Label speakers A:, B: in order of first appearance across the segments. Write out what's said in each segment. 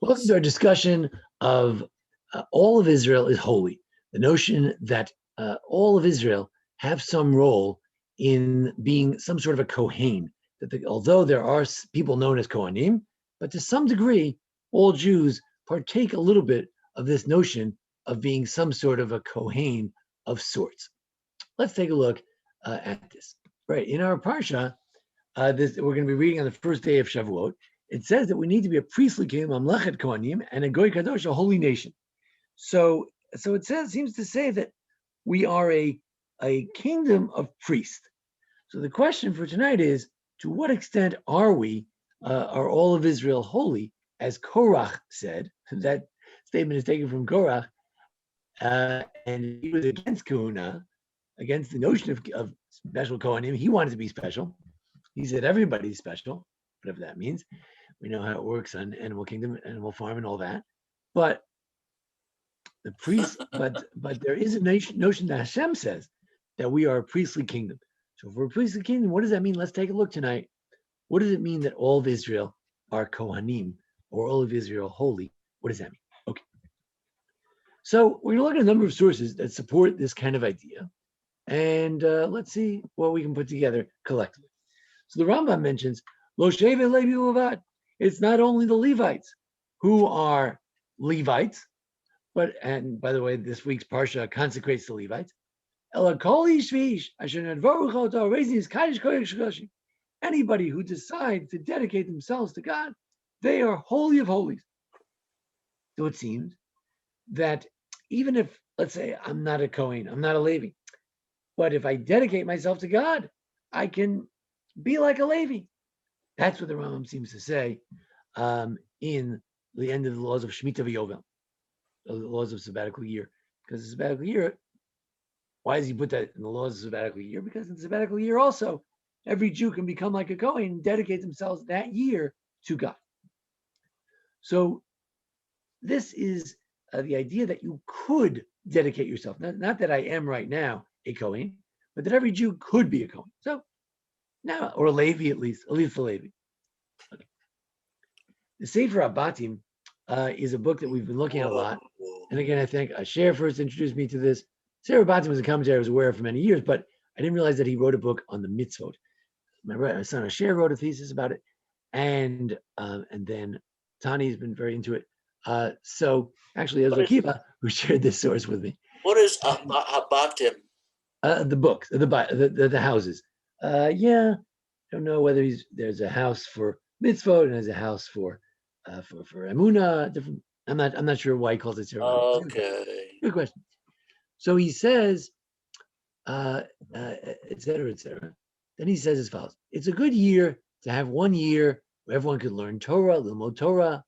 A: Welcome to our discussion of all of Israel is holy. The notion that all of Israel have some role in being some sort of a Kohen. Although there are people known as Kohanim, but to some degree, all Jews partake a little bit of this notion of being some sort of a Kohen of sorts. Let's take a look at this. Right, in our Parsha, we're going to be reading on the first day of Shavuot. It says that we need to be a priestly kingdom, Mamlechet Kohanim, and a Goy Kadosh, a holy nation. So it seems to say that we are a kingdom of priests. So the question for tonight is, to what extent are all of Israel holy? As Korach said, that statement is taken from Korach, and he was against Kahuna, against the notion of special Kohanim. He wanted to be special. He said everybody's special, whatever that means. We know how it works on Animal Kingdom, Animal Farm, and all that. But the priest, but there is a notion that Hashem says that we are a priestly kingdom. So if we're a priestly kingdom, what does that mean? Let's take a look tonight. What does it mean that all of Israel are Kohanim, or all of Israel holy? What does that mean? Okay. So we're going to look at a number of sources that support this kind of idea, and let's see what we can put together collectively. So the Rambam mentions, Lo Sheve Levi Levat. It's not only the Levites who are Levites, and by the way, this week's Parsha consecrates the Levites. Anybody who decides to dedicate themselves to God, they are holy of holies. So it seems that even if, let's say, I'm not a Kohen, I'm not a Levy, but if I dedicate myself to God, I can be like a Levy. That's what the Rambam seems to say in the end of the laws of Shemitah v'Yovel, the laws of sabbatical year. Because the sabbatical year, why does he put that in the laws of sabbatical year? Because in the sabbatical year also, every Jew can become like a Kohen and dedicate themselves that year to God. So this is the idea that you could dedicate yourself. Not that I am right now a Kohen, but that every Jew could be a Kohen. So now, or a Levy at least a Levy. Okay. The Sefer Abatim is a book that we've been looking at a lot. And again, I think Anshei first introduced me to this. Sefer Abatim was a commentary I was aware of for many years, but I didn't realize that he wrote a book on the mitzvot. My son Anshei wrote a thesis about it, and then Tani's been very into it. So actually, it was Akiva who shared this source with me.
B: What is Abatim?
A: The books, the houses. I don't know whether there's a house for mitzvot and there's a house for emunah. Different. I'm not sure why he calls it.
B: Okay.
A: Good question. So he says, et cetera, et cetera. Then he says as follows: it's a good year to have 1 year where everyone could learn Torah, Lilmod Torah.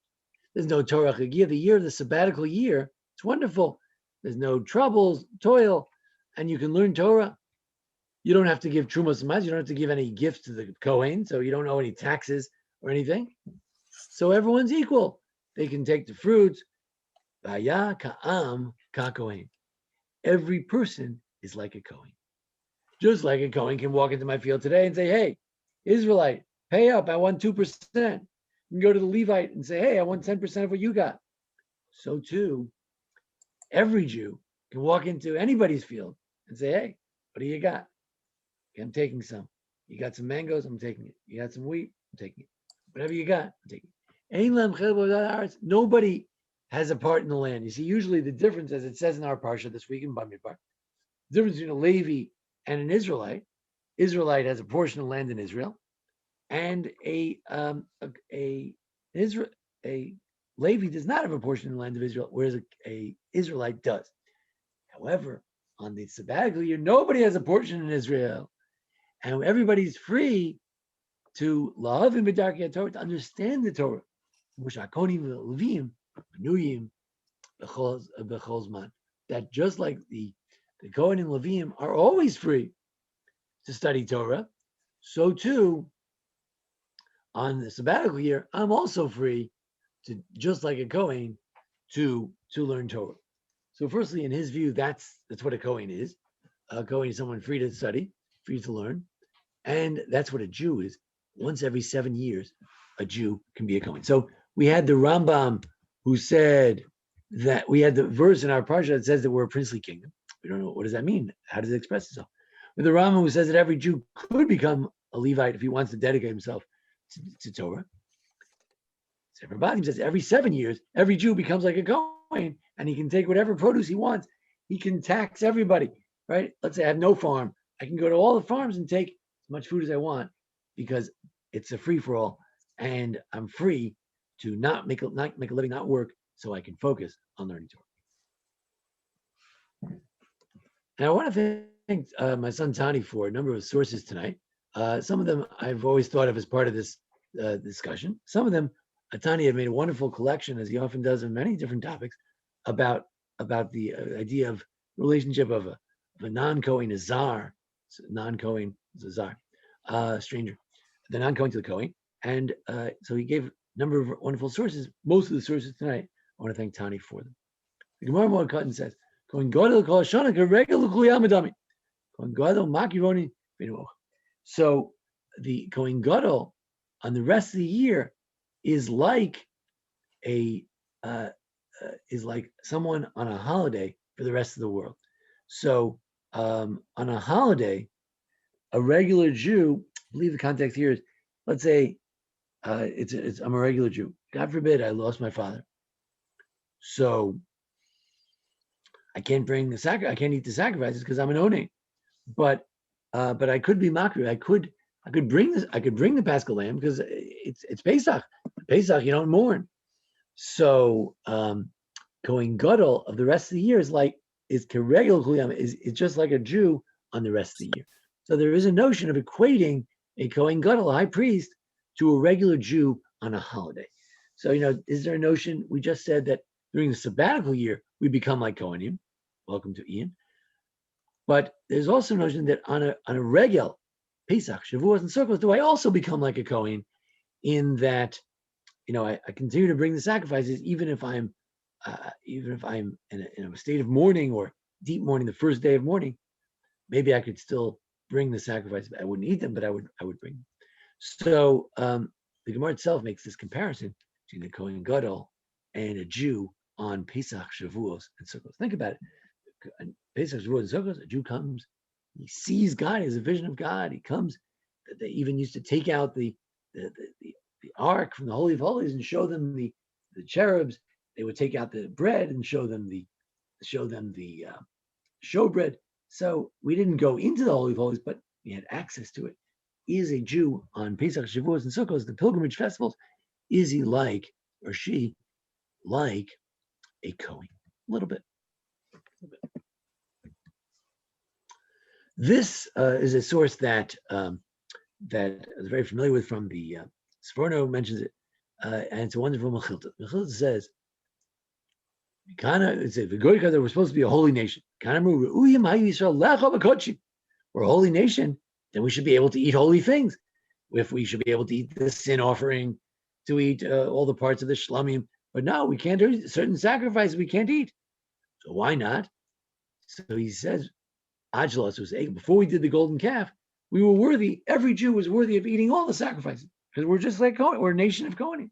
A: There's no Torah Chagiah, the year of the sabbatical year. It's wonderful. There's no troubles, toil, and you can learn Torah. You don't have to give Trumos Maz. You don't have to give any gifts to the Kohen, so you don't owe any taxes or anything. So everyone's equal. They can take the fruits. Vaya ka'am ka-Kohen. Every person is like a Kohen. Just like a Kohen can walk into my field today and say, hey, Israelite, pay up. I want 2%. You can go to the Levite and say, hey, I want 10% of what you got. So too, every Jew can walk into anybody's field and say, hey, what do you got? I'm taking some. You got some mangoes? I'm taking it. You got some wheat? I'm taking it. Whatever you got, I'm taking it. Nobody has a part in the land. You see, usually the difference, as it says in our Parsha this week in Bamidbar, the difference between a Levy and an Israelite has a portion of land in Israel, and a Levy does not have a portion in the land of Israel, whereas a Israelite does. However, on the sabbatical year, nobody has a portion in Israel, and everybody's free to love and to understand the Torah. That just like the Kohen and Levim are always free to study Torah, so too on the sabbatical year, I'm also free to, just like a Kohen, to learn Torah. So firstly, in his view, that's what a Kohen is. A Kohen is someone free to study, free to learn. And that's what a Jew is. Once every 7 years, a Jew can be a Kohen. So we had the Rambam who said that we had the verse in our parsha that says that we're a princely kingdom. We don't know, what does that mean? How does it express itself? With the Rama, who says that every Jew could become a Levite if he wants to dedicate himself to Torah. Sphard-Beth says every 7 years, every Jew becomes like a Kohen, and he can take whatever produce he wants. He can tax everybody, right? Let's say I have no farm. I can go to all the farms and take as much food as I want because it's a free-for-all, and I'm free to not make a living, not work, so I can focus on learning Torah. And I want to thank my son Tani for a number of sources tonight. Some of them I've always thought of as part of this discussion. Some of them, Tani had made a wonderful collection, as he often does, of many different topics about the idea of relationship of a non-Kohen, a zar, non-Kohen is a zar, stranger, the non-Kohen to the Kohen. And so he gave a number of wonderful sources. Most of the sources tonight, I want to thank Tani for them. The Gemara Moed Katan says, Kohen Gadol kol hashana k'regel l'kol yamadami. Kohen Gadol makironi v'nuach. So the Kohen Gadol on the rest of the year is like someone on a holiday for the rest of the world. So on a holiday, a regular Jew, I believe the context here is, let's say I'm a regular Jew. God forbid I lost my father. So I can't bring I can't eat the sacrifices because I'm an Onen. But I could be makri. I could bring the Paschal lamb because it's Pesach. Pesach, you don't mourn. So Kohen Gadol of the rest of the year is keregel kuyam, is just like a Jew on the rest of the year. So there is a notion of equating a Kohen Gadol, a high priest, to a regular Jew on a holiday. So is there a notion? We just said that during the sabbatical year we become like Kohanim. Welcome to Ian. But there's also a notion that on a regel, Pesach, Shavuos, and Sukkot, do I also become like a Kohen in that, I continue to bring the sacrifices even if I'm in a state of mourning or deep mourning, the first day of mourning. Maybe I could still bring the sacrifices. I wouldn't eat them, but I would bring them. So the Gemara itself makes this comparison between the Kohen Gadol and a Jew on Pesach, Shavuos, and Sukkot. Think about it. Pesach, Shavuos, and Sukkot, a Jew comes, he sees God, he has a vision of God. He comes. They even used to take out the ark from the Holy of Holies and show them the cherubs. They would take out the bread and show them the showbread. So we didn't go into the Holy of Holies, but we had access to it. Is a Jew on Pesach, Shavuos, and Sukkot, the pilgrimage festivals, is he like, or she like, a Kohen? A little bit. This is a source that I was very familiar with from the Sforno mentions it, and it's a wonderful Mechilta. Mechilta says, we're supposed to be a holy nation. We're a holy nation, then we should be able to eat holy things. If we should be able to eat the sin offering, to eat all the parts of the shlamim, but no, we can't do certain sacrifices we can't eat. So why not? So he says, Agelos was before we did the golden calf, we were worthy. Every Jew was worthy of eating all the sacrifices because we're just like Kohen. We're a nation of Kohanim.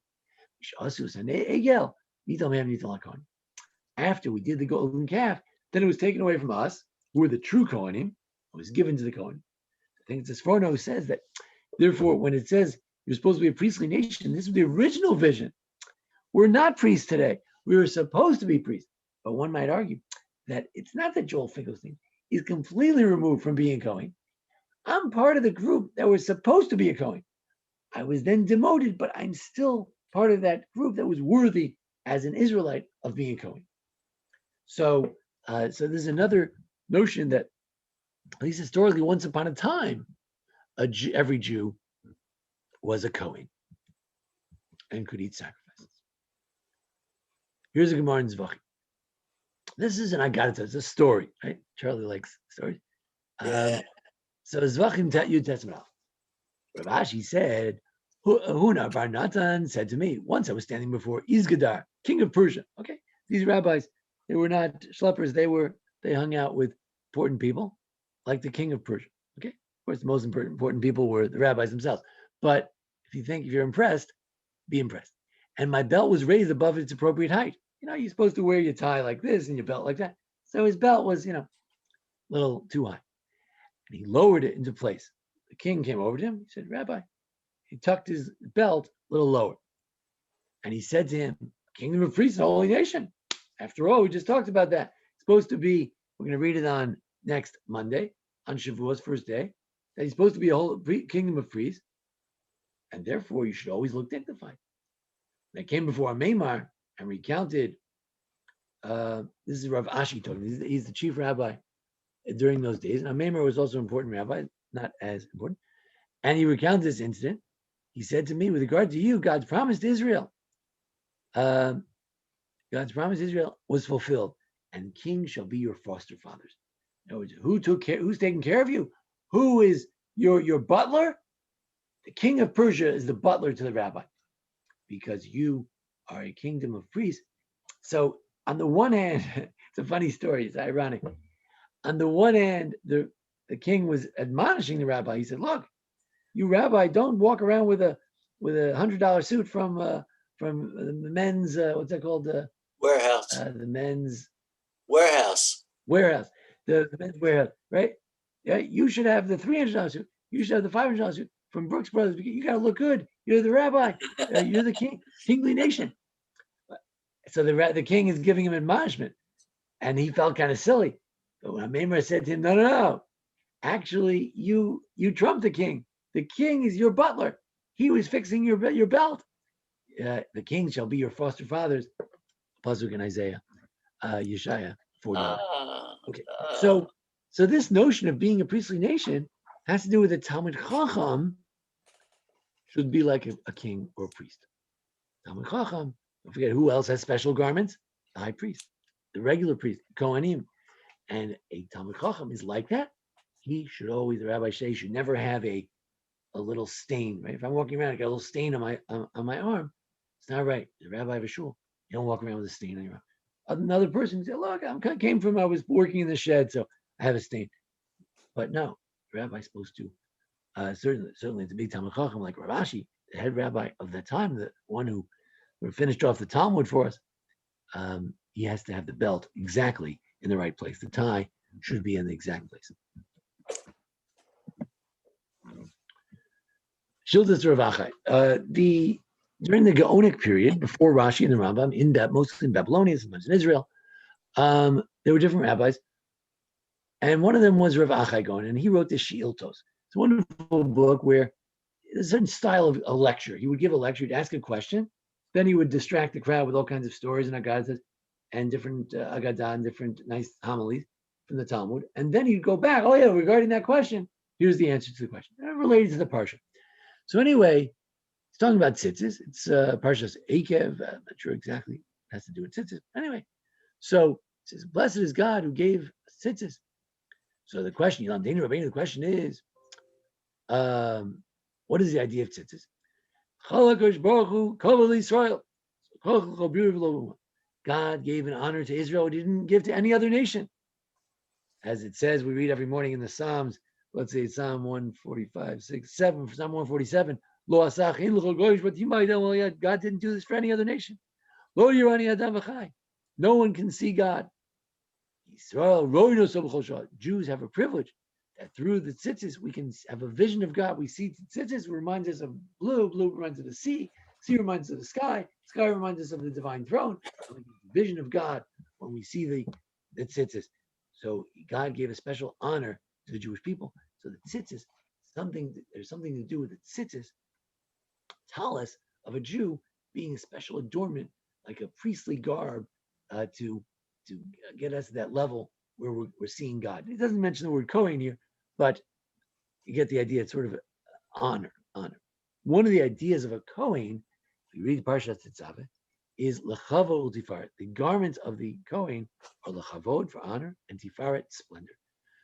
A: After we did the golden calf, then it was taken away from us, who were the true Kohanim. It was given to the Kohen. I think it's Sforno who says that. Therefore, when it says you're supposed to be a priestly nation, this is the original vision. We're not priests today. We were supposed to be priests. But one might argue that it's not that Joel Finkelstein is completely removed from being Kohen. I'm part of the group that was supposed to be a Kohen. I was then demoted, but I'm still part of that group that was worthy as an Israelite of being a Kohen. So there's another notion that, at least historically, once upon a time, every Jew was a Kohen and could eat sacrifices. Here's a Gemara in Zvachim. This is an it's a story, right? Charlie likes stories.
B: Yeah.
A: So Zvachim Yud Tesman. Rav Ashi said, Huna Bar Natan said to me, once I was standing before Izgadar, king of Persia. Okay, these rabbis, they were not schleppers. They hung out with important people, like the king of Persia. Okay, of course, the most important people were the rabbis themselves. But if you're impressed, be impressed. and my belt was raised above its appropriate height. You're supposed to wear your tie like this and your belt like that. So his belt was, a little too high. And he lowered it into place. The king came over to him. He said, Rabbi, he tucked his belt a little lower. And he said to him, kingdom of priests, holy nation. After all, we just talked about that. It's supposed to be, we're going to read it on next Monday, on Shavuos, first day, that he's supposed to be a whole kingdom of priests. And therefore, you should always look dignified. They came before a Maimar and recounted, this is Rav Ashi talking, he's the chief rabbi during those days. And Maimar was also an important rabbi, not as important. And he recounted this incident. He said to me, with regard to you, God's promise to Israel, God's promise to Israel was fulfilled, and kings shall be your foster fathers. In other words, who's taking care of you? Who is your butler? The king of Persia is the butler to the rabbi, because you are a kingdom of priests. So on the one hand, it's a funny story, it's ironic. On the one hand, the king was admonishing the rabbi. He said, look, you rabbi, don't walk around with a $100 suit from the men's, what's that called?
B: Warehouse.
A: The men's
B: Warehouse.
A: The men's warehouse, right? Yeah, you should have the $300 suit. You should have the $500 suit from Brooks Brothers. You got to look good. You're the rabbi. You're the king, kingly nation. So the king is giving him admonishment, and he felt kind of silly. But when Maimar said to him, no, actually, you trump the king. The king is your butler. He was fixing your belt. The king shall be your foster fathers. Pasuk in Isaiah, Yeshaya 41. Okay, so this notion of being a priestly nation has to do with the Talmid Chacham should be like a king or a priest. Talmid Chacham, don't forget who else has special garments? The high priest, the regular priest, Kohanim. And a Talmid Chacham is like that. He should always, the rabbi says, should never have a little stain, right? If I'm walking around, I got a little stain on my arm. It's not right. The rabbi of a shul, you don't walk around with a stain on your arm. Another person said, look, I was working in the shed, so I have a stain. But no, the rabbi's supposed to, certainly it's a big Talmid Chacham like Rav Ashi, the head rabbi of the time, the one who finished off the Talmud for us. He has to have the belt exactly in the right place. The tie should be in the exact place. Shildas Rav Achai. During the Gaonic period, before Rashi and the Rambam, mostly in Babylonia, sometimes in Israel, there were different rabbis, and one of them was Rav Achai Gaon, and he wrote the Sheiltos. It's a wonderful book where there's a certain style of a lecture. He would give a lecture, he'd ask a question, then he would distract the crowd with all kinds of stories and agadas and different agadah and different nice homilies from the Talmud, and then he'd go back, oh yeah, regarding that question, here's the answer to the question, related to the parsha. So anyway, it's talking about tzitzis. It's Parshas Eikev. I'm not sure exactly. It has to do with tzitzis. Anyway, so it says, blessed is God who gave tzitzis. So the question, the question is, what is the idea of tzitzis? God gave an honor to Israel he didn't give to any other nation. As it says, we read every morning in the Psalms, let's say it's Psalm 145, 6, 7, Psalm 147, God didn't do this for any other nation. No one can see God. Jews have a privilege that through the tzitzis we can have a vision of God. We see tzitzis reminds us of blue reminds us of the sea reminds us of the sky reminds us of the divine throne. Vision of God when we see the tzitzis. So God gave a special honor to the Jewish people. So the tzitzis, there's something to do with the tzitzis, talis of a Jew being a special adornment, like a priestly garb, to get us to that level where we're seeing God. It doesn't mention the word Kohen here, but you get the idea. It's sort of honor. One of the ideas of a Kohen, if you read Parshat Tetzaveh, is lechavod ultifaret. The garments of the Kohen are lechavod for honor and tifaret splendor.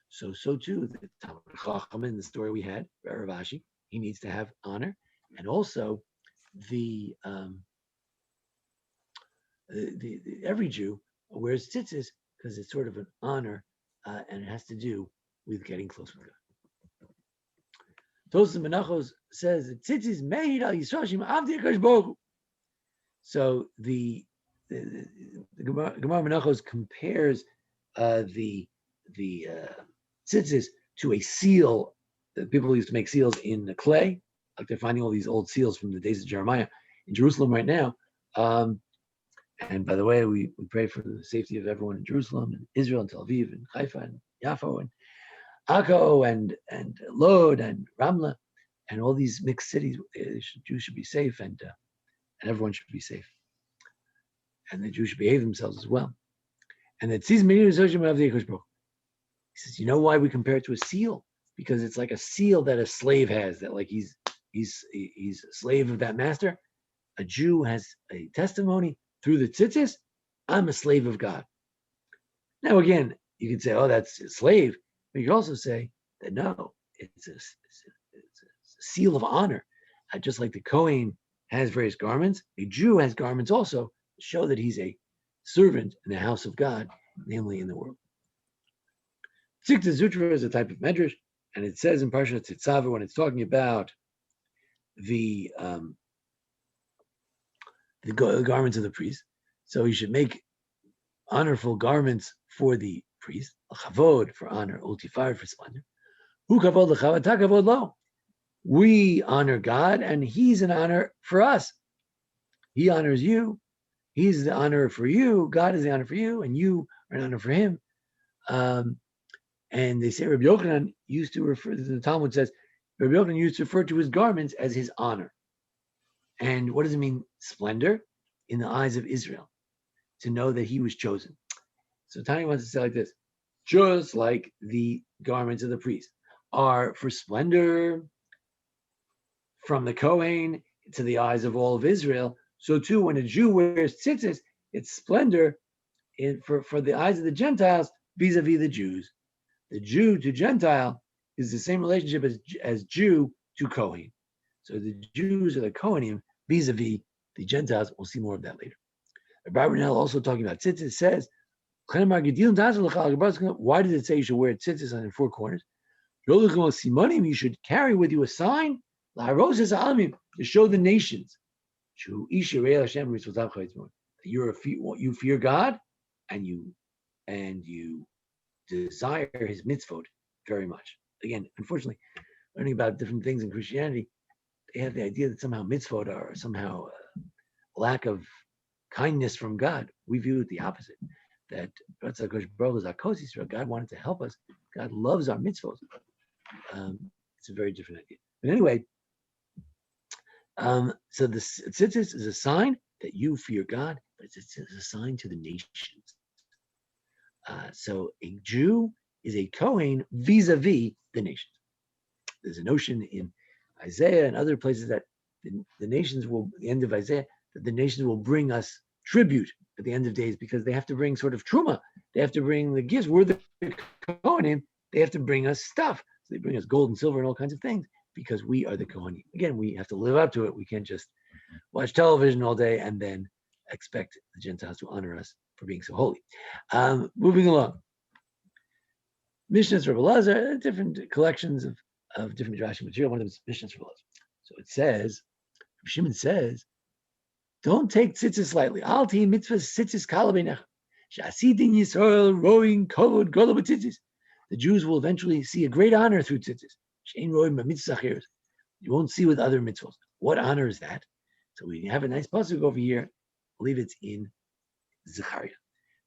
A: So too the Talmid Chacham in the story we had, Rav Ashi, he needs to have honor, and also the every Jew wears tzitzis because it's sort of an honor, and it has to do with getting close with God. Tosas Menachos says that tzitzis made al Yisrashim avdi Akash Baruch Hu. So the Gemara Menachos compares the tzitzis to a seal. People used to make seals in the clay, like they're finding all these old seals from the days of Jeremiah in Jerusalem right now. And by the way, we pray for the safety of everyone in Jerusalem and Israel and Tel Aviv and Haifa and Yaffo and Akko and Lod and Ramla and all these mixed cities. Jews should be safe and everyone should be safe. And the Jews should behave themselves as well. And it sees many association of the Yekush Baruch. He says, you know why we compare it to a seal? Because it's like a seal that a slave has, that like he's a slave of that master. A Jew has a testimony through the tzitzis, I'm a slave of God. Now again, you can say, oh, that's a slave. But you can also say that no, it's a seal of honor. Just like the Kohen has various garments, a Jew has garments also to show that he's a servant in the house of God, namely in the world. Sikta Zutra is a type of medrash, and it says in Parsha Tetzaveh when it's talking about the garments of the priest. So he should make honorful garments for the priest, a chavod for honor, ultifar for splendor. Hu kavod l'chavod, ta kavod lo. We honor God, and He's an honor for us. He honors you. He's the honor for you. God is the honor for you, and you are an honor for Him. And they say Rabbi Yochanan used to refer, the Talmud says, Rabbi Yochanan used to refer to his garments as his honor. And what does it mean, splendor? In the eyes of Israel, to know that he was chosen. So Tanya wants to say like this, just like the garments of the priest are for splendor from the Kohen to the eyes of all of Israel, so too when a Jew wears tzitzis, it's splendor for the eyes of the Gentiles vis-a-vis the Jews. The Jew to Gentile is the same relationship as Jew to Kohen. So the Jews are the Kohanim vis-a-vis the Gentiles. We'll see more of that later. Rabbi also talking about tzitzis says, why does it say you should wear tzitzis on the four corners? You should carry with you a sign to show the nations that you fear God and you desire His mitzvot very much. Again, unfortunately, learning about different things in Christianity, they have the idea that somehow mitzvot are somehow a lack of kindness from God. We view it the opposite. That God wanted to help us. God loves our mitzvot. It's a very different idea. But anyway, so the tzitzis is a sign that you fear God, but it's a sign to the nations. So a Jew is a Kohen vis-a-vis the nations. There's a notion in Isaiah and other places that the nations will, at the end of Isaiah, that the nations will bring us tribute at the end of days because they have to bring sort of truma. They have to bring the gifts. We're the Kohanim. They have to bring us stuff. So they bring us gold and silver and all kinds of things because we are the Kohanim. Again, we have to live up to it. We can't just watch television all day and then expect the Gentiles to honor us for being so holy. Moving along. Mishnahs Rabbi Lazar, different collections of different Rashi material. One of them is Mishnahs Rabbi Lazar. So it says, Shimon says, don't take tzitzis lightly. Al ti mitzvah tzitzis kalabinech. Sha'asidin Yisrael rowing kovod gola b'tzitzis. The Jews will eventually see a great honor through tzitzis. She'ein rowing b'mitzvah acheres. You won't see with other mitzvahs. What honor is that? So we have a nice pasuk over here. I believe it's in Zechariah.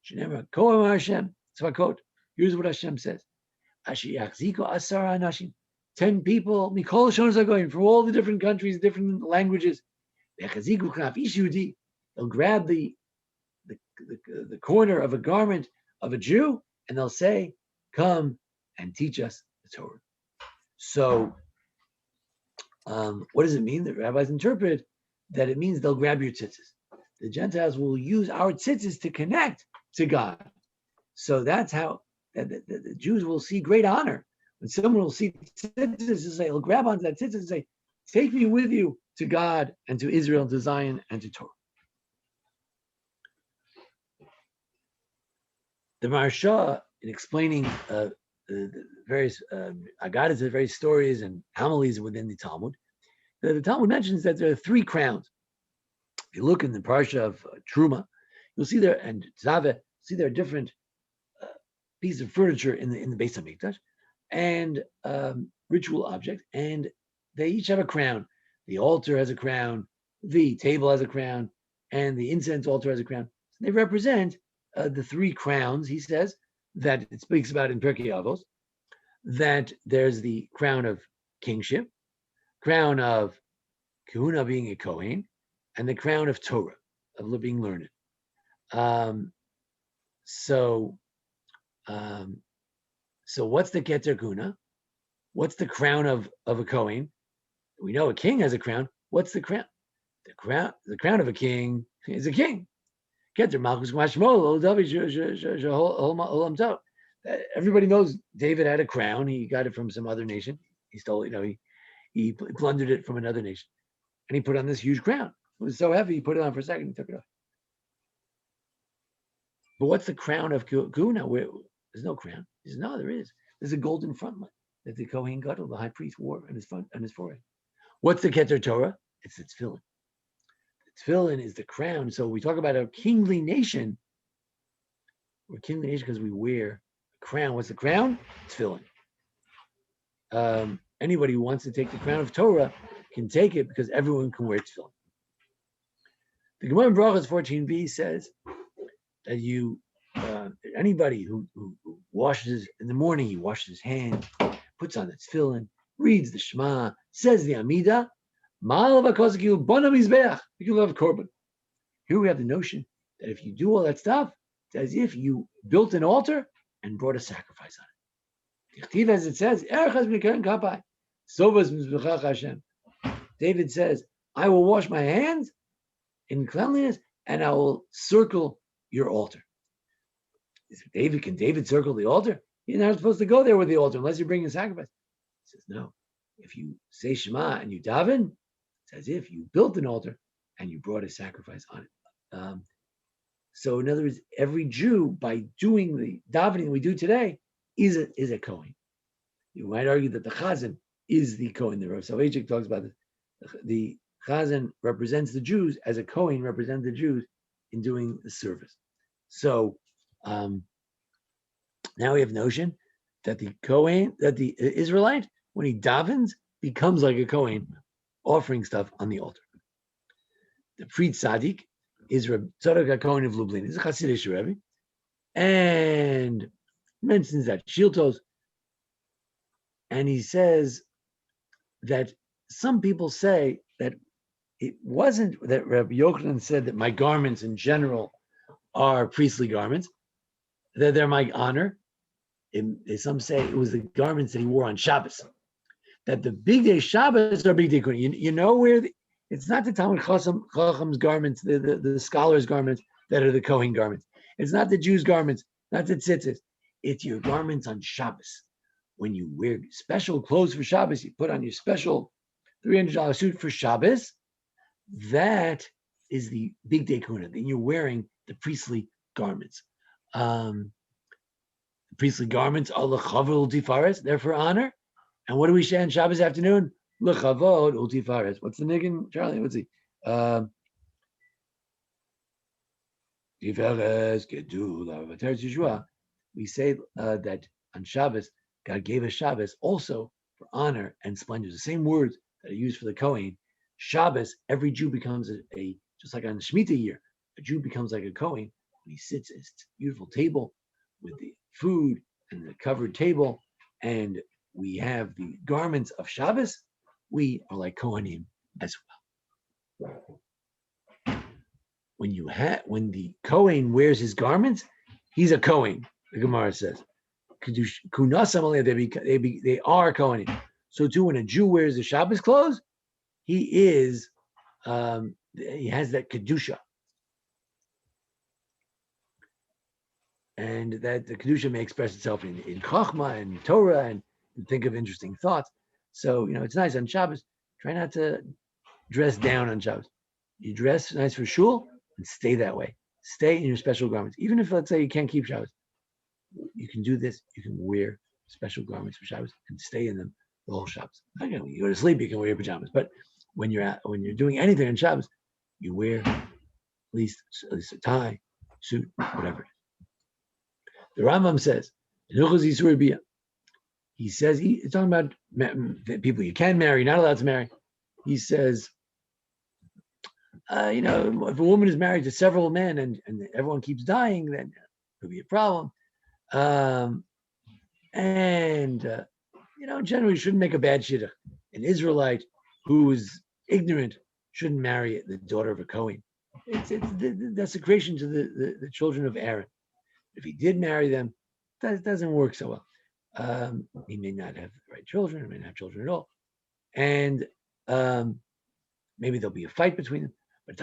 A: Shenemar koam Hashem tzvakot. Here's what Hashem says. Asher yachziko asara anashim. 10 people, mikol shonos hagoyim, from all the different countries, different languages. They'll grab the corner of a garment of a Jew and they'll say, come and teach us the Torah. So what does it mean? The rabbis interpret that it means they'll grab your tzitzis. The Gentiles will use our tzitzis to connect to God. So that's how the Jews will see great honor. When someone will see tzitzis, they'll grab onto that tzitzis and say, take me with you to God and to Israel, to Zion and to Torah. The Maharsha, in explaining the various Agadas, the various stories and homilies within the Talmud, the Talmud mentions that there are 3 crowns. If you look in the parsha of Truma, you'll see there, and Tzave, see there are different pieces of furniture in the Beis Hamikdash and ritual objects, and they each have a crown. The altar has a crown, the table has a crown, and the incense altar has a crown. So they represent the three crowns, he says, that it speaks about in Pirkei Avos, that there's the crown of kingship, crown of Kahuna being a Kohen, and the crown of Torah, of being learned. So what's the Keter Kuna? What's the crown of a Kohen? We know a king has a crown. What's the crown? The crown of a king is a king. Keter Malchus Mashmol David. Everybody knows David had a crown. He got it from some other nation. He stole it. He plundered it from another nation, and he put on this huge crown. It was so heavy, he put it on for a second, and took it off. But what's the crown of Kuna? There's no crown. He says, no, there is. There's a golden frontlet that the Kohen Gadol, the high priest, wore on his forehead. What's the Keter Torah? It's the tefillin. The tefillin is the crown. So we talk about a kingly nation. We're a kingly nation because we wear a crown. What's the crown? Tefillin. Anybody who wants to take the crown of Torah can take it because everyone can wear tefillin. The Gemara in Brachos 14b says that anybody who washes in the morning, he washes his hands, puts on the tefillin, reads the Shema, says the Amidah, you love korban. Here we have the notion that if you do all that stuff, it's as if you built an altar and brought a sacrifice on it. As it says, David says, I will wash my hands in cleanliness and I will circle your altar. Can David circle the altar? You're not supposed to go there with the altar unless you're bringing a sacrifice. He says, no. If you say Shema and you daven, it's as if you built an altar and you brought a sacrifice on it. So in other words, every Jew, by doing the davening we do today, is a Kohen. You might argue that the Chazan is the Kohen. The Rav Soloveitchik talks about this. The Chazan represents the Jews as a Kohen represents the Jews in doing the service. So now we have notion that the Kohen, that the Israelite, when he davens, becomes like a Kohen, offering stuff on the altar. The Fried Tzaddik is Reb Tzadok HaKohen of Lublin. He's a Hasidic Rebbe, and mentions that Shiltos, and he says that some people say that it wasn't that Rabbi Yochanan said that my garments in general are priestly garments, that they're my honor. Some say it was the garments that he wore on Shabbos. That the big day Shabbos are big day Kuna. You know where it's not the Talmud Chacham's garments, the scholars' garments that are the Kohen garments. It's not the Jews' garments, not the tzitzis. It's your garments on Shabbos. When you wear special clothes for Shabbos, you put on your special $300 suit for Shabbos. That is the big day Kuna. Then you're wearing the priestly garments. The priestly garments are l'chavod ultifares, they're for honor. And what do we say on Shabbos afternoon? L'chavod ultifares. What's the niggin, Charlie? What's he? We say that on Shabbos, God gave us Shabbos also for honor and splendor. The same words that are used for the Kohen. Shabbos, every Jew becomes just like on the Shemitah year, a Jew becomes like a Kohen when he sits at his beautiful table with the food and the covered table, and we have the garments of Shabbos. We are like Kohanim as well. When the Kohen wears his garments, he's a Kohen. The Gemara says, they are Kohanim. So too, when a Jew wears the Shabbos clothes, he has that kedusha, and that the kedusha may express itself in chachma and Torah and think of interesting thoughts. So it's nice on Shabbos. Try not to dress down on Shabbos. You dress nice for shul and stay that way. Stay in your special garments, even if let's say you can't keep Shabbos. You can do this. You can wear special garments for Shabbos and stay in them the whole Shabbos. When you go to sleep, you can wear your pajamas, but when you're doing anything on Shabbos, you wear at least a tie, suit, whatever. The Rambam says, he says, he's talking about people you can marry, you're not allowed to marry. He says, if a woman is married to several men and everyone keeps dying, then it could be a problem. Generally, you shouldn't make a bad shidduch. An Israelite who is ignorant shouldn't marry the daughter of a Kohen. It's the desecration to the children of Aaron. If he did marry them, that doesn't work so well. He may not have the right children, he may not have children at all. And maybe there'll be a fight between them. But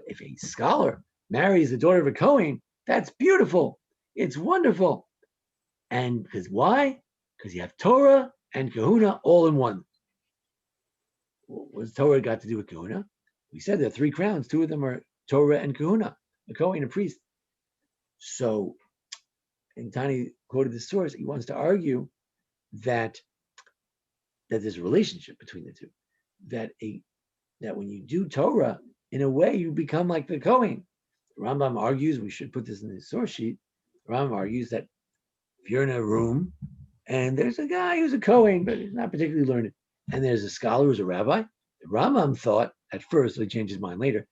A: if a scholar marries the daughter of a Kohen, that's beautiful. It's wonderful. And because why? Because you have Torah and Kahuna all in one. What's Torah got to do with Kahuna? We said there are 3 crowns. 2 of them are Torah and Kahuna, a Kohen, a priest. So, and Tani quoted the source. He wants to argue that there's a relationship between the two. That when you do Torah, in a way, you become like the Kohen. The Rambam argues, we should put this in the source sheet. The Rambam argues that if you're in a room and there's a guy who's a Kohen, but he's not particularly learned, and there's a scholar who's a rabbi, the Rambam thought at first, so he changed his mind later,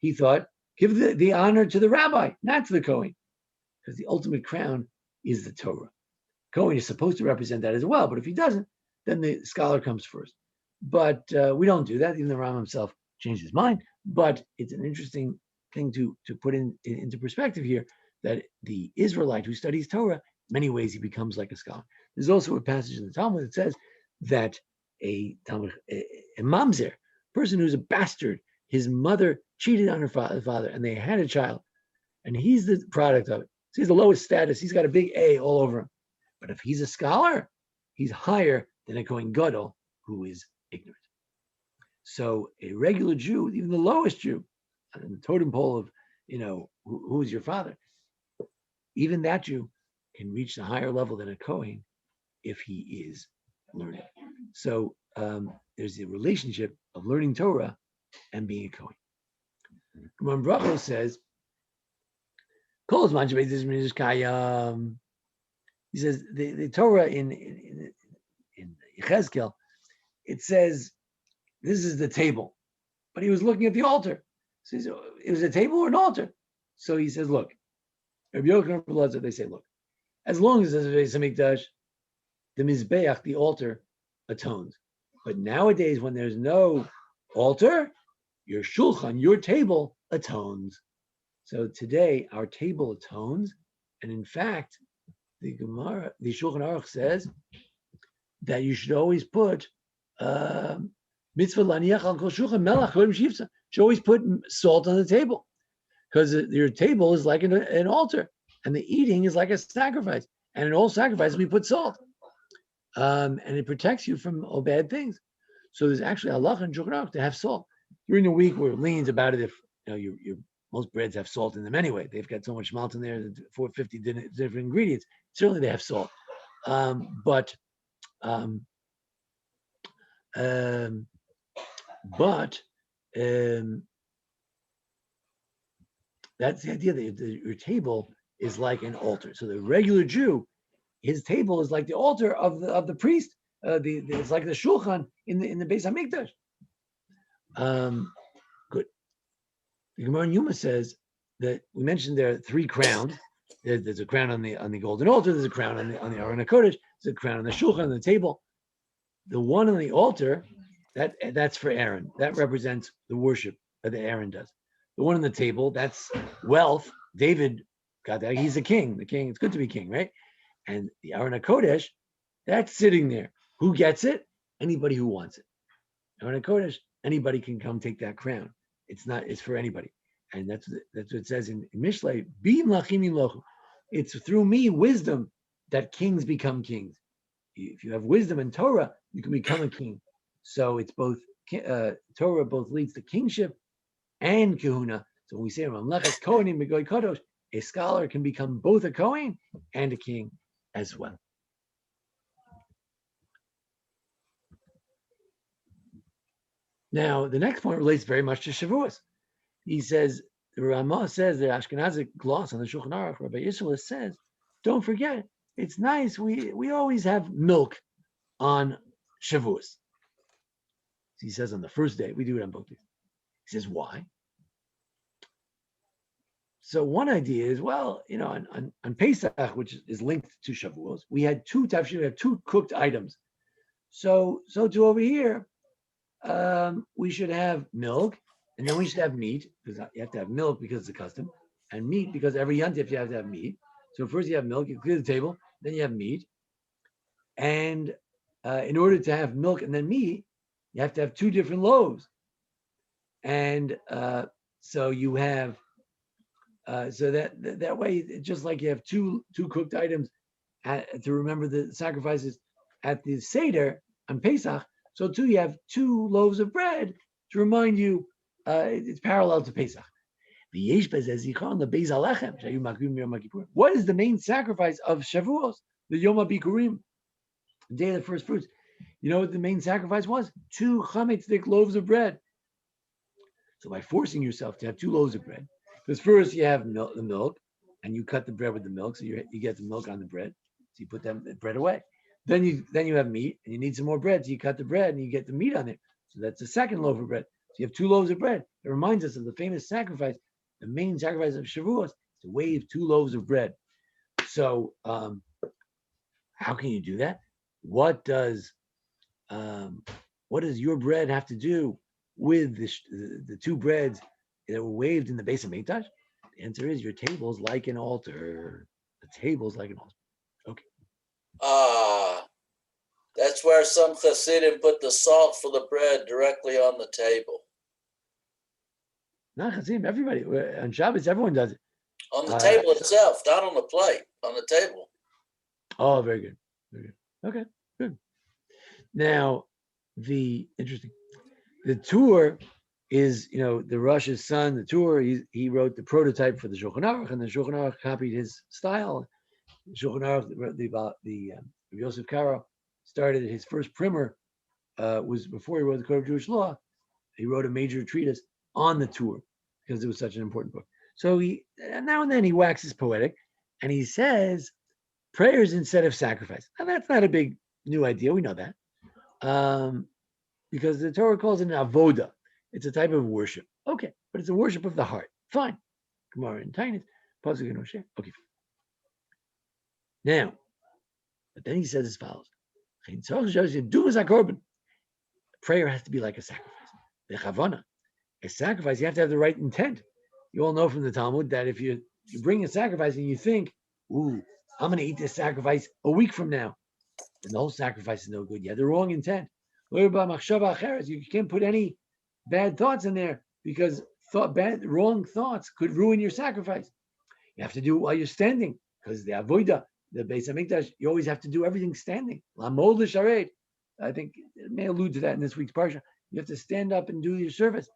A: he thought, give the honor to the rabbi, not to the Kohen, because the ultimate crown is the Torah. Kohen is supposed to represent that as well, but if he doesn't, then the scholar comes first. But we don't do that. Even the Rambam himself changed his mind. But it's an interesting thing to put into perspective here, that the Israelite who studies Torah, in many ways he becomes like a scholar. There's also a passage in the Talmud that says that a mamzer, person who's a bastard, his mother cheated on her father, and they had a child, and he's the product of it. So he's the lowest status. He's got a big A all over him. But if he's a scholar, he's higher than a Kohen Gadol who is ignorant. So a regular Jew, even the lowest Jew, on the totem pole of, who is your father, even that Jew can reach the higher level than a Kohen if he is learning. So there's the relationship of learning Torah and being a Kohen. Gemara Brachos says, he says the Torah in Yechezkel, it says this is the table, but he was looking at the altar. So he said, it was a table or an altar? So he says, look, Rabbi Yochanan, they say, look, as long as there's a Beis Hamikdash, the Mizbeach, the altar, atones. But nowadays, when there's no altar, your shulchan, your table, atones. So today, our table atones, and in fact, the Gemara, the Shulchan Aruch says that you should always put mitzvah laniach al kol shulchan melach kodim shivsa. Should always put salt on the table, because your table is like an altar, and the eating is like a sacrifice. And in all sacrifices, we put salt, and it protects you from all bad things. So there's actually halacha in Shulchan Aruch to have salt. During the week, we're lenient about it if your most breads have salt in them anyway. They've got so much malt in there, 450 different ingredients. Certainly they have salt. But that's the idea that your table is like an altar. So the regular Jew, his table is like the altar of the priest. It's like the shulchan in the Beis Hamikdash. Good. The Gemara in Yuma says that we mentioned there are 3 crowns. There's a crown on the golden altar. There's a crown on the Aron HaKodesh. There's a crown on the shulchan, on the table. The one on the altar, that's for Aaron. That represents the worship that Aaron does. The one on the table, that's wealth. David got that. He's a king. The king. It's good to be king, right? And the Aron HaKodesh, that's sitting there. Who gets it? Anybody who wants it. Aron HaKodesh, anybody can come take that crown. It's for anybody. And that's what it says in Mishlei, Bim lachim lochu. It's through me, wisdom, that kings become kings. If you have wisdom and Torah, you can become a king. So it's both, Torah both leads to kingship and kahuna. So when we say Mamlechet Kohanim Begoy Kadosh, a scholar can become both a Kohen and a king as well. Now, the next point relates very much to Shavuos. He says, the Ramah says, the Ashkenazic gloss on the Shulchan Aruch, Rabbi Yisrael says, don't forget, it's nice. We always have milk on Shavuos. He says on the first day, we do it on both days. He says, why? So one idea is, well, on Pesach, which is linked to Shavuos, we had two cooked items. So to over here, we should have milk, and then we should have meat, because you have to have milk because it's a custom, and meat because every yontif you have to have meat. So first you have milk, you clear the table, then you have meat. And in order to have milk and then meat, you have to have two different loaves. And so you have, so that way, just like you have two cooked items to remember the sacrifices at the Seder on Pesach, so too you have two loaves of bread to remind you it's parallel to Pesach. What is the main sacrifice of Shavuos? The Yom HaBikurim, the day of the first fruits. You know what the main sacrifice was? 2 chametz loaves of bread. So by forcing yourself to have 2 loaves of bread, because first you have the milk, and you cut the bread with the milk, so you get the milk on the bread. So you put that bread away. Then you have meat, and you need some more bread, so you cut the bread, and you get the meat on it. So that's the second loaf of bread. So you have 2 loaves of bread. It reminds us of the famous sacrifice. The main sacrifice of Shavuos is to wave 2 loaves of bread. So how can you do that? What does your bread have to do with the 2 breads that were waved in the base of Mikdash? The answer is your table's like an altar. The table's like an altar. Okay.
B: That's where some Hasidim put the salt for the bread directly on the table.
A: Not Hasidim, everybody. On Shabbos, everyone does it.
B: On the table itself, not on the plate, on the table.
A: Oh, very good. Very good. Okay, good. Now, the Tur is, the Rosh's son, the Tur, he wrote the prototype for the Shulchan Aruch, and the Shulchan Aruch copied his style. The Shulchan Aruch, the Yosef Karo started his first primer, was before he wrote the Code of Jewish Law. He wrote a major treatise on the Tur because it was such an important book. So now and then he waxes poetic, and he says prayers instead of sacrifice. Now that's not a big new idea. We know that. Because the Torah calls it an avoda. It's a type of worship. Okay, but it's a worship of the heart. Fine. Gemara in Tainis, Pasuk in Osher. Okay. Now, but then he says as follows: prayer has to be like a sacrifice. The chavana, a sacrifice, you have to have the right intent. You all know from the Talmud that if you bring a sacrifice and you think, "Ooh, I'm going to eat this sacrifice a week from now," then the whole sacrifice is no good. You have the wrong intent. You can't put any bad thoughts in there because wrong thoughts could ruin your sacrifice. You have to do it while you're standing because the avoda, the Beis Hamikdash, you always have to do everything standing. Lamod l'sharet. I think it may allude to that in this week's parsha. You have to stand up and do your service.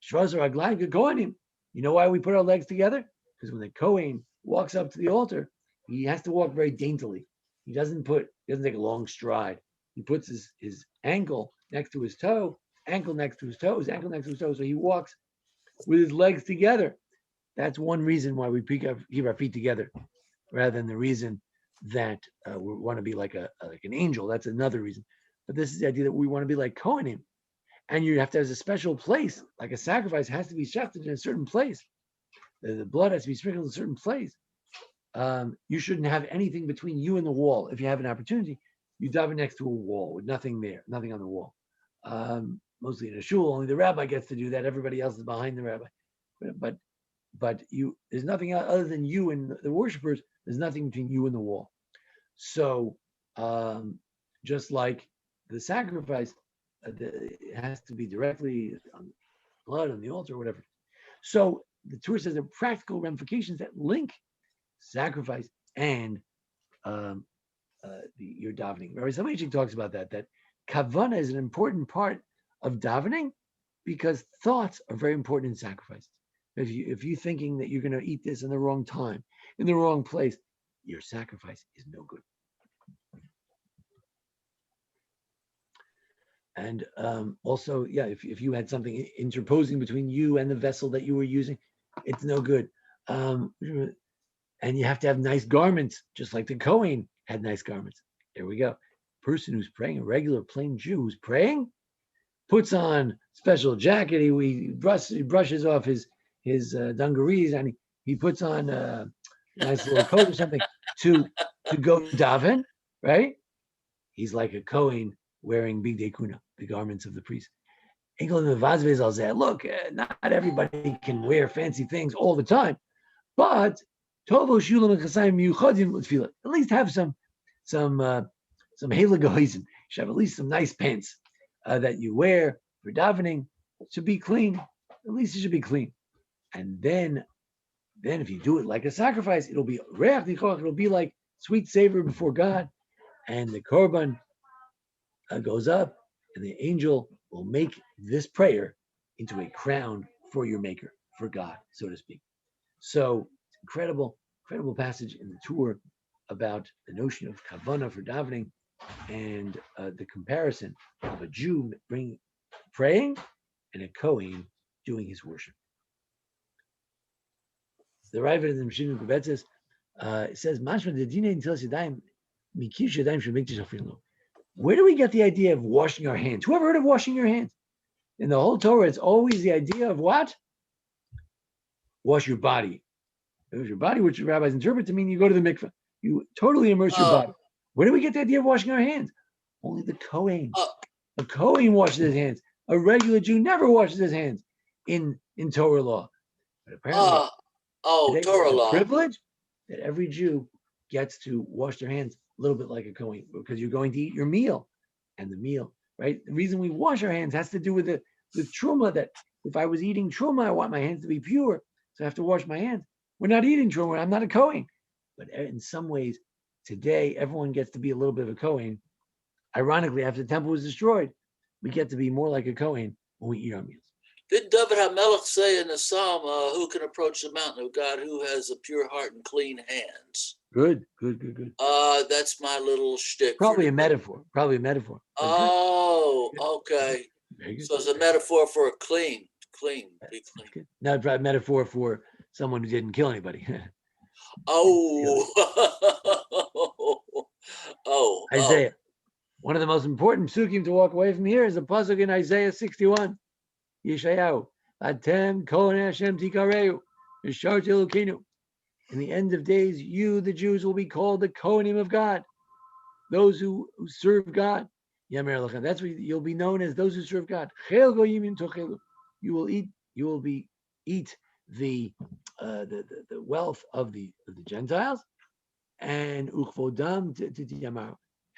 A: Shvazar aglayim kohanim. You know why we put our legs together? Because when the Kohen walks up to the altar, he has to walk very daintily. He doesn't take a long stride. He puts his ankle next to his toe, ankle next to his toe, his ankle next to his toe. So he walks with his legs together. That's one reason why we keep our feet together, rather than the reason that we want to be like an angel. That's another reason. But this is the idea that we want to be like Kohanim. And you have to have a special place, like a sacrifice has to be shechted in a certain place. The blood has to be sprinkled in a certain place. You shouldn't have anything between you and the wall. If you have an opportunity, you daven next to a wall with nothing there, nothing on the wall. Mostly in a shul, only the rabbi gets to do that. Everybody else is behind the rabbi. But there's nothing other than you and the worshipers. There's nothing between you and the wall. So just like the sacrifice, it has to be directly on blood on the altar or whatever. So the Torah says there are practical ramifications that link sacrifice and your davening. Rabbi Soloveitchik talks about that kavana is an important part of davening because thoughts are very important in sacrifices. If you're thinking that you're going to eat this in the wrong time, in the wrong place, your sacrifice is no good. And also, yeah, if you had something interposing between you and the vessel that you were using, it's no good. And you have to have nice garments, just like the Kohen had nice garments. There we go. Person who's praying, a regular plain Jew who's praying, puts on special jacket. He brushes off his dungarees, and he puts on a nice little coat or something to go daven, right? He's like a Kohen wearing bigdei kuna, the garments of the priest. Look, not everybody can wear fancy things all the time, but at least have some halagoizim. You should have at least some nice pants that you wear for davening. It should be clean. At least it should be clean. And then if you do it like a sacrifice, it'll be it'll be like sweet savor before God. And the korban goes up, and the angel will make this prayer into a crown for your maker, for God, so to speak. So incredible passage in the Torah about the notion of kavanah for davening, and the comparison of a Jew praying and a Kohen doing his worship. The Rabbi in the Mishnah Kubetzes says, "Mashma dedina intilas yadayim mikish yadayim shemikdash afilo." Where do we get the idea of washing our hands? Who ever heard of washing your hands? In the whole Torah, it's always the idea of what? Wash your body. It was your body, which the rabbis interpret to mean you go to the mikveh. You totally immerse your body. Where do we get the idea of washing our hands? Only the Kohen. A Kohen washes his hands. A regular Jew never washes his hands in Torah law. But apparently,
B: Torah law.
A: Privilege that every Jew gets to wash their hands a little bit like a Kohen, because you're going to eat your meal, and the meal, right? The reason we wash our hands has to do with truma, that if I was eating truma, I want my hands to be pure, so I have to wash my hands. We're not eating truma. I'm not a Kohen. But in some ways, today, everyone gets to be a little bit of a Kohen. Ironically, after the temple was destroyed, we get to be more like a Kohen when we eat our meals.
B: Did David HaMelech say in the Psalm, who can approach the mountain of God, who has a pure heart and clean hands?
A: Good.
B: That's my little shtick.
A: Probably a metaphor.
B: Oh, okay. So it's a metaphor for be clean.
A: Good. Not a metaphor for someone who didn't kill anybody. Isaiah. One of the most important psukim to walk away from here is a pasuk in Isaiah 61. Yeshayahu, Atem Kohen Hashem Tikareu, Yeshar Elokenu. In the end of days, you, the Jews, will be called the Kohanim of God, those who serve God. That's what you'll be known as, those who serve God. You will eat the wealth of the Gentiles, and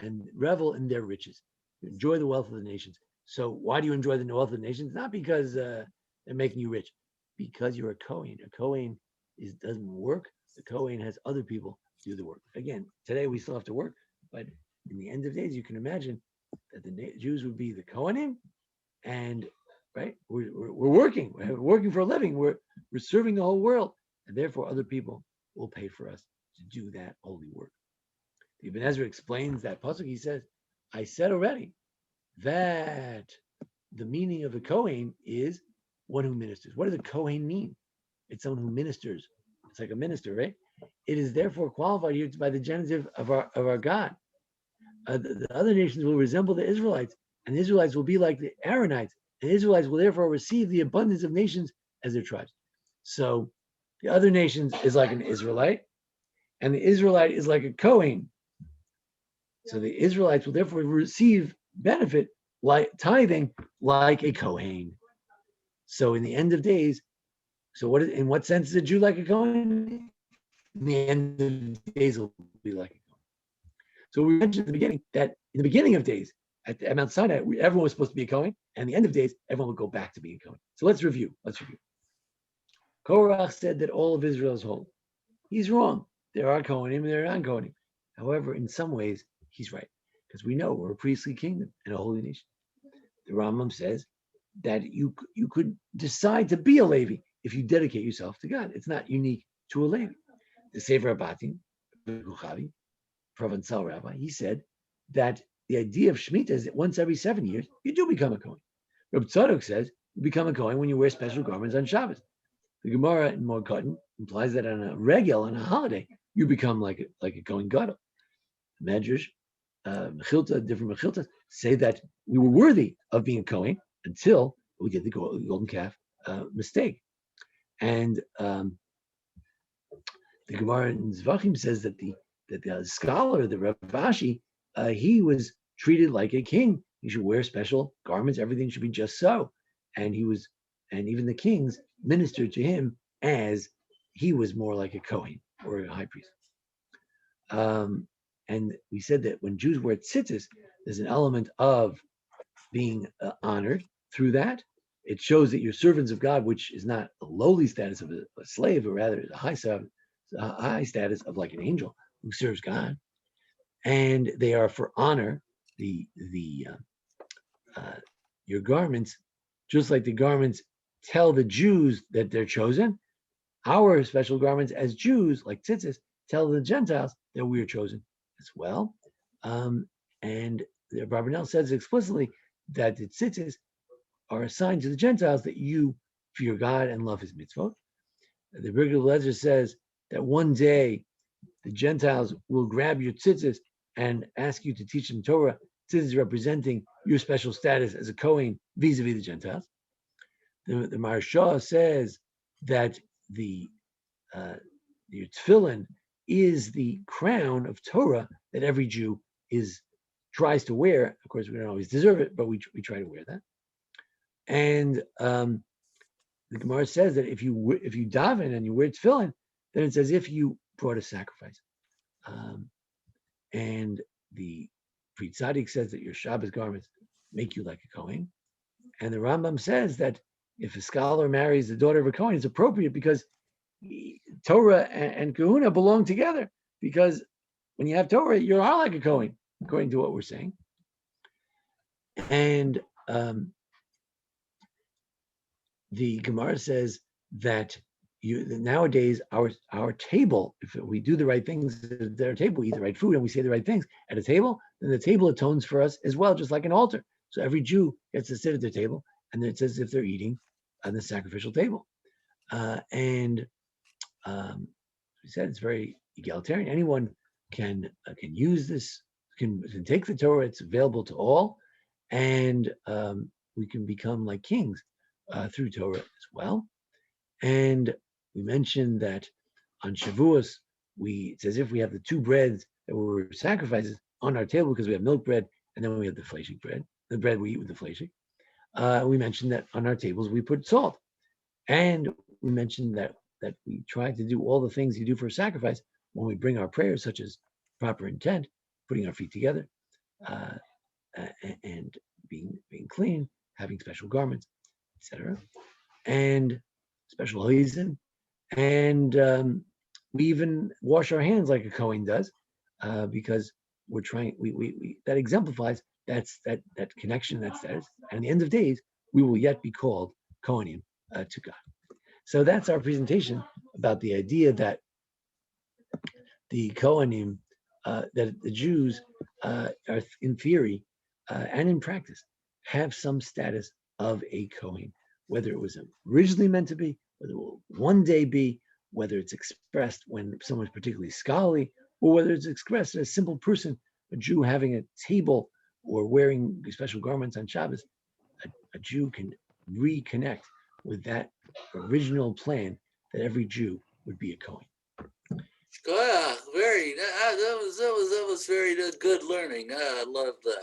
A: and revel in their riches. Enjoy the wealth of the nations. So why do you enjoy the wealth of the nations? Not because they're making you rich, because you're a Kohen. A Kohen doesn't work. The Kohen has other people do the work. Again, today we still have to work, but in the end of days, you can imagine that the Jews would be the Kohanim, and right, we're working for a living. We're serving the whole world, and therefore other people will pay for us to do that holy work. Ibn Ezra explains that pasuk. He says, "I said already that the meaning of a Kohen is one who ministers." What does a Kohen mean? It's someone who ministers. It's like a minister, right? It is therefore qualified here by the genitive of our God. The other nations will resemble the Israelites, and the Israelites will be like the Aaronites, and the Israelites will therefore receive the abundance of nations as their tribes. So the other nations is like an Israelite, and the Israelite is like a Kohen. So the Israelites will therefore receive benefit like tithing like a Kohen. So in the end of days, in what sense is a Jew like a Kohen? In the end of days, will be like a Kohen. So we mentioned at the beginning that in the beginning of days, at Mount Sinai, everyone was supposed to be a Kohen, and at the end of days, everyone would go back to being a Kohen. So let's review. Korach said that all of Israel is holy. He's wrong. There are Kohanim and there are non-Kohanim. However, in some ways, he's right, because we know we're a priestly kingdom and a holy nation. The Rambam says that you could decide to be a Levy if you dedicate yourself to God. It's not unique to a Levy. The Sphard-Beth, Provençal rabbi, he said that the idea of Shemitah is that once every 7 years, you do become a Kohen. Rabbi Tzadok says you become a Kohen when you wear special garments on Shabbos. The Gemara in Morkotten implies that on a regel, on a holiday, you become like a Kohen Gadol. Medrash, Mechilta, different Mechiltas say that we were worthy of being a Kohen until we did the golden calf mistake. And the Gemara in Zvachim says that the scholar, the Rav Ashi, he was treated like a king. He should wear special garments. Everything should be just so. And even the kings ministered to him as he was more like a Kohen or a high priest. And we said that when Jews wear tzitzis, there's an element of being honored through that. It shows that you're servants of God, which is not a lowly status of a slave, but rather a high status of like an angel who serves God. And they are for honor. Your garments, just like the garments tell the Jews that they're chosen, our special garments as Jews, like tzitzis, tell the Gentiles that we are chosen as well. And the Rabbi says explicitly that the tzitzis are a sign to the Gentiles that you fear God and love his mitzvot. The Birkat Eliezer says that one day the Gentiles will grab your tzitzis and ask you to teach them Torah, tzitzis representing your special status as a Kohen vis-a-vis the Gentiles. The Maharsha says that your tefillin is the crown of Torah that every Jew tries to wear. Of course, we don't always deserve it, but we try to wear that. And the Gemara says that if you daven and you wear tefillin, then it's as if you brought a sacrifice. And the Pri Tzaddik says that your Shabbos garments make you like a Kohen. And the Rambam says that if a scholar marries the daughter of a Kohen, it's appropriate because Torah and Kahuna belong together. Because when you have Torah, you are like a Kohen, according to what we're saying. And the Gemara says that nowadays our table, if we do the right things at our table, we eat the right food and we say the right things at a table, then the table atones for us as well, just like an altar. So every Jew gets to sit at their table, and it's as if they're eating on the sacrificial table. We said it's very egalitarian. Anyone can use this, can take the Torah. It's available to all, and we can become like kings through Torah as well. And we mentioned that on Shavuos, it's as if we have the two breads that were sacrifices on our table because we have milk bread, and then we have the fleshig bread, the bread we eat with the fleshig. We mentioned that on our tables we put salt, and we mentioned that we try to do all the things you do for a sacrifice when we bring our prayers, such as proper intent, putting our feet together, and being clean, having special garments, etc., and special ha'izim, and we even wash our hands like a Kohen does, because we're trying. We that exemplifies that connection, that status. And at the end of days, we will yet be called Kohanim to God. So that's our presentation about the idea that the Kohanim, that the Jews are in theory and in practice have some status of a Kohen, whether it was originally meant to be, whether it will one day be, whether it's expressed when someone's particularly scholarly, or whether it's expressed as a simple person, a Jew having a table or wearing special garments on Shabbos. A Jew can reconnect with that original plan that every Jew would be a Kohen.
B: That was very good learning. I love that.